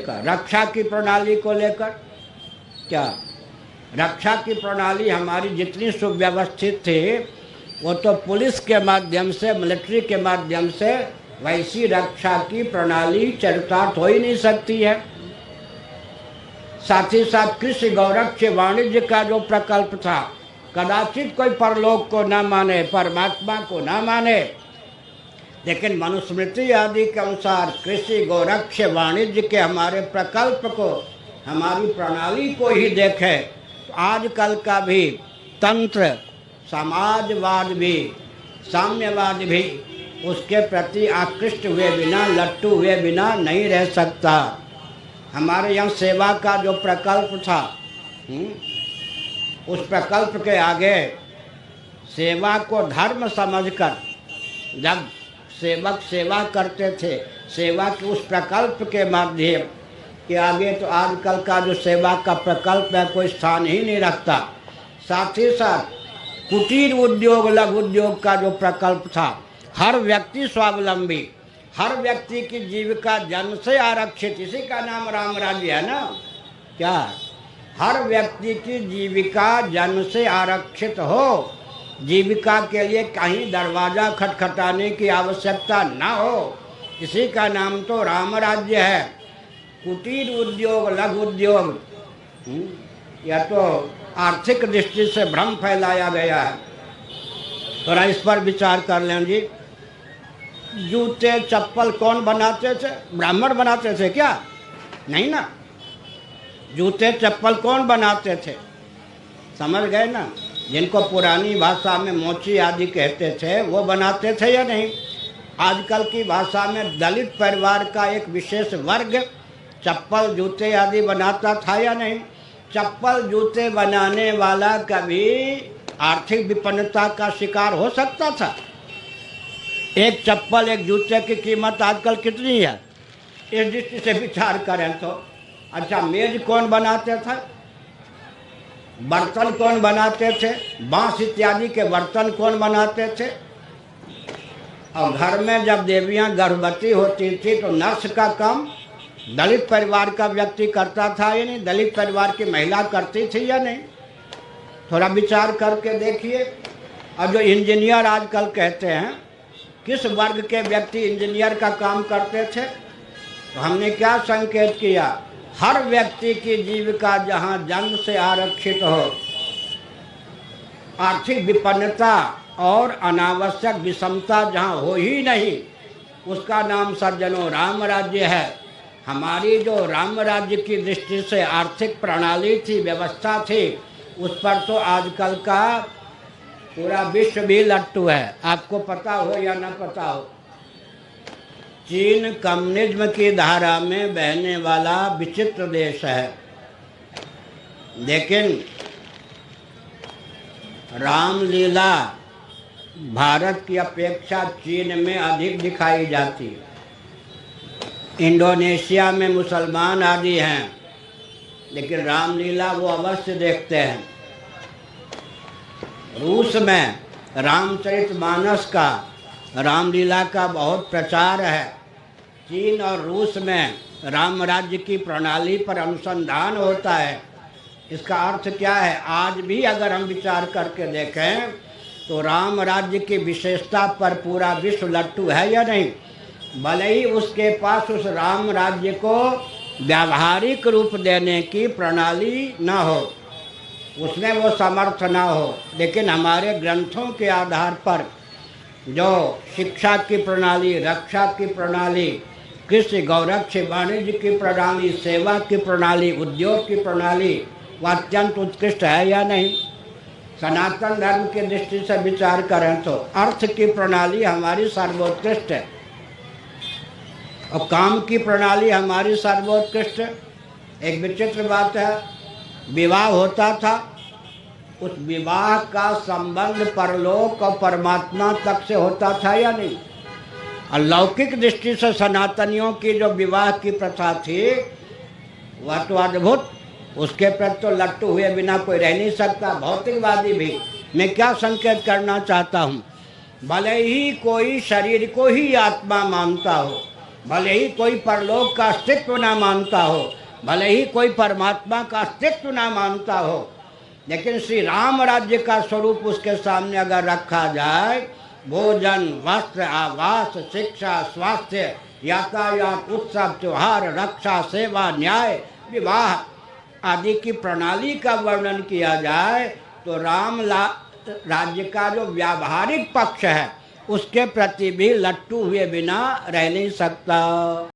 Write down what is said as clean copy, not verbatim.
लेकर, रक्षा की प्रणाली को लेकर। क्या रक्षा की प्रणाली हमारी जितनी सुव्यवस्थित थी वो तो पुलिस के माध्यम से, मिलिट्री के माध्यम से वैसी रक्षा की प्रणाली चरितार्थ हो ही नहीं सकती है। साथ ही साथ कृषि गौरक्ष वाणिज्य का जो प्रकल्प था, कदाचित कोई परलोक को ना माने, परमात्मा को ना माने, लेकिन मनुस्मृति आदि के अनुसार कृषि गौरक्ष वाणिज्य के हमारे प्रकल्प को, हमारी प्रणाली को ही देखे तो आजकल का भी तंत्र, समाजवाद भी, साम्यवाद भी उसके प्रति आकृष्ट हुए बिना, लट्टू हुए बिना नहीं रह सकता। हमारे यहाँ सेवा का जो प्रकल्प था, उस प्रकल्प के आगे सेवा को धर्म समझकर जब सेवक सेवा करते थे, सेवा के उस प्रकल्प के माध्यम के आगे तो आजकल का जो सेवा का प्रकल्प है कोई स्थान ही नहीं रखता। साथ ही साथ कुटीर उद्योग, लघु उद्योग का जो प्रकल्प था, हर व्यक्ति स्वावलंबी, हर व्यक्ति की जीविका जन्म से आरक्षित, इसी का नाम राम राज्य है ना। क्या हर व्यक्ति की जीविका जन्म से आरक्षित हो, जीविका के लिए कहीं दरवाज़ा खटखटाने की आवश्यकता ना हो, इसी का नाम तो राम राज्य है। कुटीर उद्योग, लघु उद्योग, यह तो आर्थिक दृष्टि से भ्रम फैलाया गया है। थोड़ा इस पर विचार कर लें जी। जूते चप्पल कौन बनाते थे? ब्राह्मण बनाते थे क्या? नहीं ना। जूते चप्पल कौन बनाते थे? समझ गए ना। जिनको पुरानी भाषा में मोची आदि कहते थे वो बनाते थे या नहीं? आजकल की भाषा में दलित परिवार का एक विशेष वर्ग चप्पल जूते आदि बनाता था या नहीं? चप्पल जूते बनाने वाला कभी आर्थिक विपन्नता का शिकार हो सकता था? एक चप्पल, एक जूते की कीमत आजकल कितनी है, इस दृष्टि से विचार करें तो। अच्छा, मेज कौन बनाते थे? बर्तन कौन बनाते थे? बांस इत्यादि के बर्तन कौन बनाते थे? और घर में जब देवियां गर्भवती होती थी तो नर्स का काम दलित परिवार का व्यक्ति करता था या नहीं? दलित परिवार की महिला करती थी या नहीं? थोड़ा विचार करके देखिए। और जो इंजीनियर आजकल कहते हैं, किस वर्ग के व्यक्ति इंजीनियर का काम करते थे? तो हमने क्या संकेत किया? हर व्यक्ति की जीविका जहाँ जन्म से आरक्षित हो, आर्थिक विपन्नता और अनावश्यक विषमता जहाँ हो ही नहीं, उसका नाम सज्जनों राम राज्य है। हमारी जो राम राज्य की दृष्टि से आर्थिक प्रणाली थी, व्यवस्था थी, उस पर तो आजकल का पूरा विश्व भी लट्टू है। आपको पता हो या ना पता हो, चीन कम्युनिज्म की धारा में बहने वाला विचित्र देश है, लेकिन रामलीला भारत की अपेक्षा चीन में अधिक दिखाई जाती है। इंडोनेशिया में मुसलमान आदि हैं, लेकिन रामलीला वो अवश्य देखते हैं। रूस में रामचरितमानस का, रामलीला का बहुत प्रचार है। चीन और रूस में राम राज्य की प्रणाली पर अनुसंधान होता है। इसका अर्थ क्या है? आज भी अगर हम विचार करके देखें तो राम राज्य की विशेषता पर पूरा विश्व लट्टू है या नहीं? भले ही उसके पास उस राम राज्य को व्यावहारिक रूप देने की प्रणाली न हो, उसमें वो समर्थ ना हो, लेकिन हमारे ग्रंथों के आधार पर जो शिक्षा की प्रणाली, रक्षा की प्रणाली, कृषि गौरक्ष वाणिज्य की प्रणाली, सेवा की प्रणाली, उद्योग की प्रणाली, वह अत्यंत उत्कृष्ट है या नहीं? सनातन धर्म की दृष्टि से विचार करें तो अर्थ की प्रणाली हमारी सर्वोत्कृष्ट है और काम की प्रणाली हमारी सर्वोत्कृष्ट है। एक विचित्र बात है, विवाह होता था, उस विवाह का संबंध परलोक और परमात्मा तक से होता था या नहीं? और लौकिक दृष्टि से सनातनियों की जो विवाह की प्रथा थी वह तो अद्भुत, उसके प्रति तो लट्टू हुए बिना कोई रह नहीं सकता, भौतिकवादी भी। मैं क्या संकेत करना चाहता हूँ, भले ही कोई शरीर को ही आत्मा मानता हो, भले ही कोई परलोक का अस्तित्व ना मानता हो, भले ही कोई परमात्मा का अस्तित्व ना मानता हो, लेकिन श्री राम राज्य का स्वरूप उसके सामने अगर रखा जाए, भोजन, वस्त्र, आवास, शिक्षा, स्वास्थ्य, यातायात, उत्सव, त्योहार, रक्षा, सेवा, न्याय, विवाह आदि की प्रणाली का वर्णन किया जाए, तो राम राज्य का जो व्यावहारिक पक्ष है उसके प्रति भी लट्टू हुए बिना रह नहीं सकता।